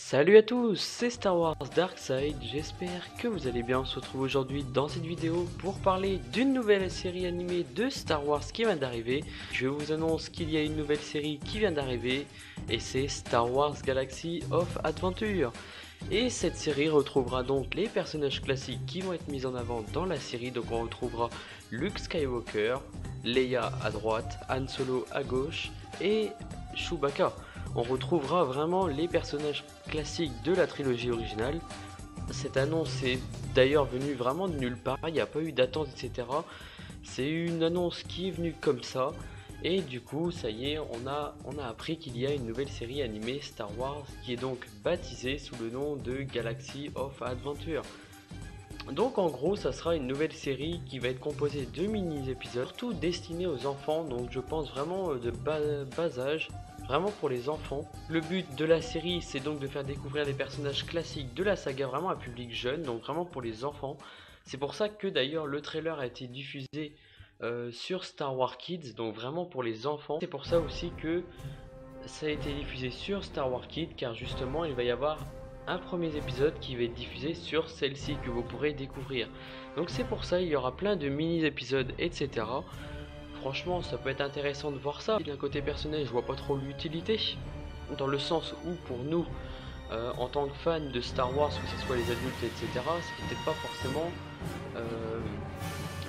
Salut à tous, c'est Star Wars Darkside, j'espère que vous allez bien. On se retrouve aujourd'hui dans cette vidéo pour parler d'une nouvelle série animée de Star Wars qui vient d'arriver. Je vous annonce qu'il y a une nouvelle série qui vient d'arriver et c'est Star Wars Galaxy of Adventure. Et cette série retrouvera donc les personnages classiques qui vont être mis en avant dans la série. Donc on retrouvera Luke Skywalker, Leia à droite, Han Solo à gauche et Chewbacca. On retrouvera vraiment les personnages classiques de la trilogie originale. Cette annonce est d'ailleurs venue vraiment de nulle part, il n'y a pas eu d'attente, etc. C'est une annonce qui est venue comme ça. Et du coup, ça y est, on a appris qu'il y a une nouvelle série animée Star Wars qui est donc baptisée sous le nom de Galaxy of Adventure. Donc en gros, ça sera une nouvelle série qui va être composée de mini-épisodes, tout destinés aux enfants, donc je pense vraiment de bas âge. Vraiment pour les enfants. Le but de la série, c'est donc de faire découvrir les personnages classiques de la saga vraiment à un public jeune, donc vraiment pour les enfants. C'est pour ça que d'ailleurs le trailer a été diffusé sur Star Wars Kids, donc vraiment pour les enfants. C'est pour ça aussi que ça a été diffusé sur Star Wars Kids, car justement il va y avoir un premier épisode qui va être diffusé sur celle-ci que vous pourrez découvrir. Donc c'est pour ça il y aura plein de mini-épisodes, etc. Franchement, ça peut être intéressant de voir ça. D'un côté personnel, je vois pas trop l'utilité, dans le sens où pour nous, en tant que fans de Star Wars, que ce soit les adultes, etc., c'est peut-être pas forcément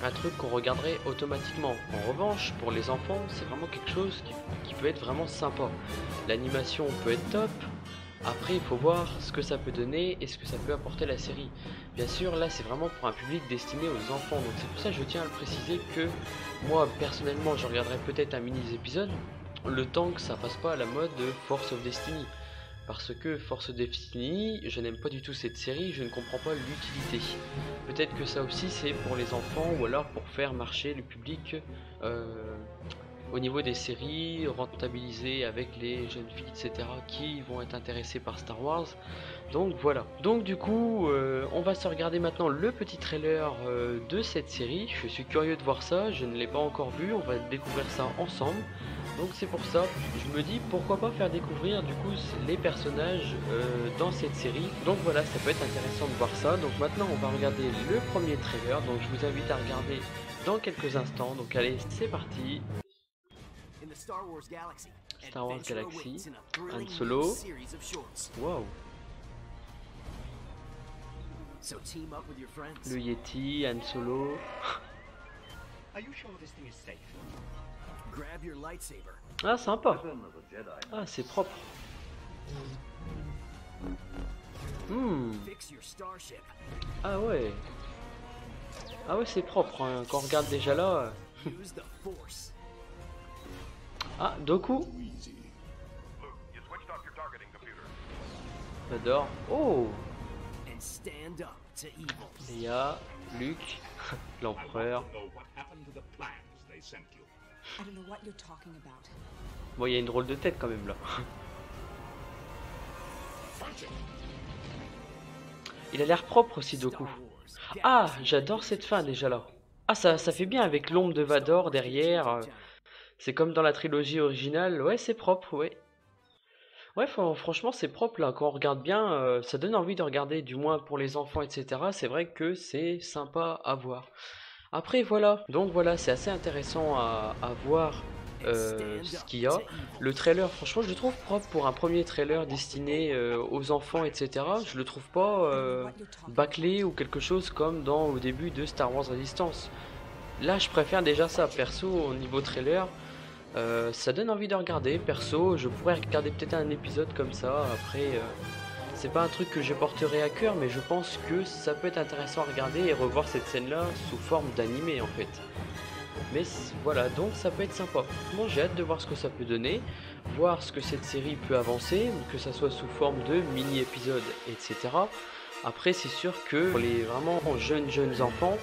un truc qu'on regarderait automatiquement. En revanche, pour les enfants, c'est vraiment quelque chose qui peut être vraiment sympa. L'animation peut être top. Après, il faut voir ce que ça peut donner et ce que ça peut apporter la série. Bien sûr, là, c'est vraiment pour un public destiné aux enfants. Donc c'est pour ça que je tiens à le préciser que moi, personnellement, je regarderai peut-être un mini-épisode le temps que ça passe pas à la mode de Force of Destiny. Parce que Force of Destiny, je n'aime pas du tout cette série, je ne comprends pas l'utilité. Peut-être que ça aussi, c'est pour les enfants ou alors pour faire marcher le public au niveau des séries, rentabilisées avec les jeunes filles, etc. qui vont être intéressées par Star Wars. Donc voilà. Donc du coup, on va se regarder maintenant le petit trailer de cette série. Je suis curieux de voir ça, je ne l'ai pas encore vu, on va découvrir ça ensemble. Donc c'est pour ça, je me dis pourquoi pas faire découvrir du coup les personnages dans cette série. Donc voilà, ça peut être intéressant de voir ça. Donc maintenant on va regarder le premier trailer, donc je vous invite à regarder dans quelques instants. Donc allez, c'est parti. Star Wars Galaxy, Han Solo. Wow. Le Yeti, Han Solo. Ah, sympa. Ah, c'est propre. Ah ouais. Ah ouais, c'est propre. Hein. Quand on regarde déjà là. Ah, Doku. J'adore. Oh. Leia, Luke, l'empereur. Bon, il y a une drôle de tête quand même là. Il a l'air propre aussi, Doku. Ah, j'adore cette fin déjà là. Ah, ça fait bien avec l'ombre de Vador derrière. C'est comme dans la trilogie originale. Ouais, c'est propre, ouais. Ouais, franchement, c'est propre là. Quand on regarde bien, ça donne envie de regarder, du moins pour les enfants, etc. C'est vrai que c'est sympa à voir. Après, voilà. Donc voilà, c'est assez intéressant à voir ce qu'il y a. Le trailer, franchement, je le trouve propre pour un premier trailer destiné aux enfants, etc. Je le trouve pas bâclé ou quelque chose comme au début de Star Wars Resistance. Là, je préfère déjà ça, perso, au niveau trailer. Ça donne envie de regarder. Perso, je pourrais regarder peut-être un épisode comme ça. Après, c'est pas un truc que je porterai à cœur, mais je pense que ça peut être intéressant à regarder et revoir cette scène-là sous forme d'animé en fait. Mais voilà, donc ça peut être sympa. Moi, j'ai hâte de voir ce que ça peut donner, voir ce que cette série peut avancer, que ça soit sous forme de mini-épisodes, etc. Après, c'est sûr que pour les vraiment jeunes enfants,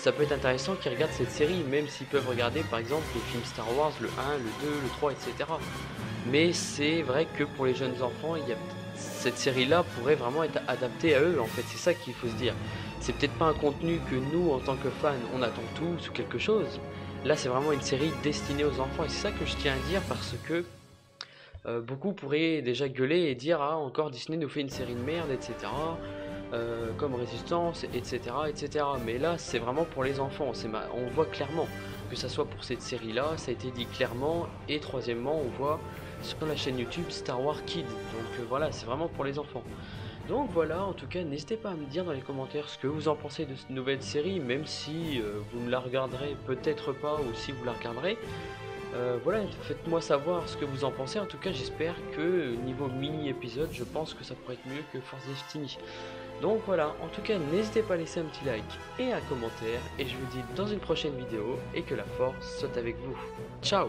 ça peut être intéressant qu'ils regardent cette série, même s'ils peuvent regarder par exemple les films Star Wars, le 1, le 2, le 3, etc. Mais c'est vrai que pour les jeunes enfants, cette série-là pourrait vraiment être adaptée à eux, en fait, c'est ça qu'il faut se dire. C'est peut-être pas un contenu que nous, en tant que fans, on attend tous ou quelque chose. Là, c'est vraiment une série destinée aux enfants, et c'est ça que je tiens à dire, parce que beaucoup pourraient déjà gueuler et dire ah encore Disney nous fait une série de merde, etc. Comme Résistance, etc., etc. Mais là, c'est vraiment pour les enfants. On voit clairement que ça soit pour cette série-là, ça a été dit clairement. Et troisièmement, on voit sur la chaîne YouTube Star Wars Kids. Donc voilà, c'est vraiment pour les enfants. Donc voilà, en tout cas, n'hésitez pas à me dire dans les commentaires ce que vous en pensez de cette nouvelle série, même si vous ne la regarderez peut-être pas ou si vous la regarderez. Voilà, faites-moi savoir ce que vous en pensez. En tout cas, j'espère que niveau mini-épisode, je pense que ça pourrait être mieux que Force Destiny. Donc voilà, en tout cas, n'hésitez pas à laisser un petit like et un commentaire. Et je vous dis dans une prochaine vidéo et que la force soit avec vous. Ciao!